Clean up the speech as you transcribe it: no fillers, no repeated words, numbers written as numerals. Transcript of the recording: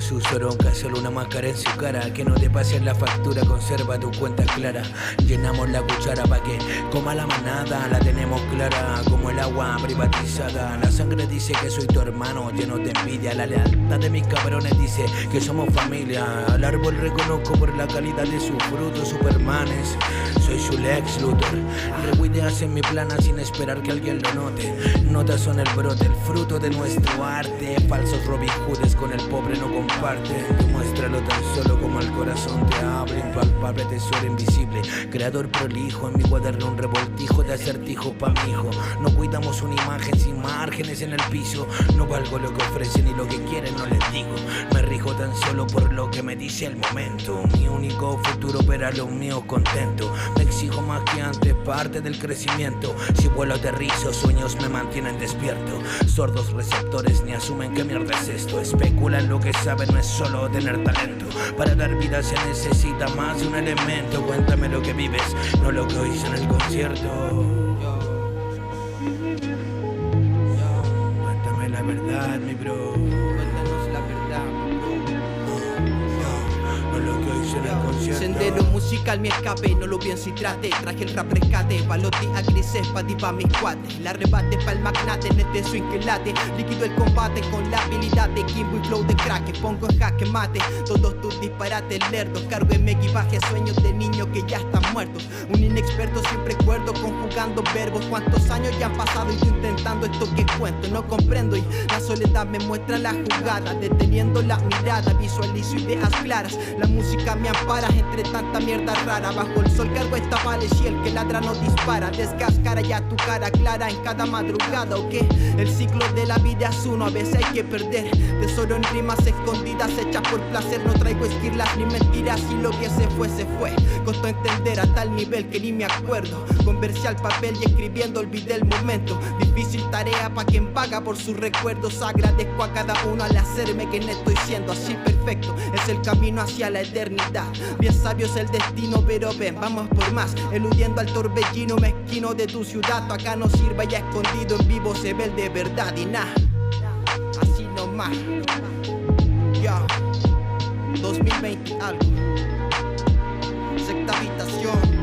su soronca, solo una máscara en su cara. Que no te pasen la factura, conserva tu cuenta clara. Llenamos la cuchara pa' que coma la manada. La tenemos clara como el agua privatizada. La sangre dice que soy tu hermano, lleno de envidia. La lealtad de mis cabrones dice que somos familia. Al árbol reconozco por la calidad de sus frutos. Supermanes, soy su Lex Luthor. Rebuideas en mi plana sin esperar que alguien lo note. Notas son el brote, el fruto de nuestro arte. Falsos Robin Hoods con el pobre no comparte. Demuéstralo tan solo como el corazón te habla. Impalpable tesoro invisible, creador prolijo. En mi cuaderno un revoltijo de acertijos pa' mi hijo. No cuidamos una imagen sin márgenes en el piso. No valgo lo que ofrecen y lo que quieren no les digo. Me rijo tan solo por lo que me dice el momento. Mi único futuro pero a los míos contento. Me exijo más que antes, parte del crecimiento. Si vuelo aterrizo, sueños me mantienen despierto. Sordos receptores ni asumen qué mierda es esto. Especulan lo que saben, no es solo tener talento. Para dar vida se necesita más de un elemento. Cuéntame lo que vives, no lo que oís en el concierto. Cuéntame la verdad, mi bro. Cuéntanos la verdad, mi bro. No lo que oís en el concierto. Sendero musical, mi escape, no lo pienso y trate. Traje el rap rescate, pa' los días grises, pa' ti, pa' mis cuates. La rebate pa' el magnate, en este swing que late. Liquido el combate con la habilidad de Kimbo y flow de crack. Pongo en jaque mate, todos tus disparates lerdos. Cargo en mi equipaje sueños de niños que ya están muertos. Un inexperto siempre cuerdo, conjugando verbos. Cuántos años ya han pasado y yo intentando esto que cuento. No comprendo y la soledad me muestra la jugada. Deteniendo la mirada, visualizo ideas claras. La música me ampara entre tanta mierda rara. Bajo el sol cargo esta vales y el que ladra no dispara. Descáscara ya tu cara clara en cada madrugada, ¿o qué? El ciclo de la vida es uno, a veces hay que perder. Tesoro en rimas escondidas hechas por placer. No traigo esquirlas ni mentiras y lo que se fue, se fue. Costó entender a tal nivel que ni me acuerdo. Conversé al papel y escribiendo olvidé el momento. Difícil tarea pa' quien paga por sus recuerdos. Agradezco a cada uno al hacerme quien estoy siendo. Así perfecto es el camino hacia la eternidad. Bien sabio es el destino, pero ven, vamos por más. Eludiendo al torbellino mezquino de tu ciudad. Acá no sirva ya escondido, en vivo se ve el de verdad y nada. Así nomás. Ya 2020 algo. Sexta habitación.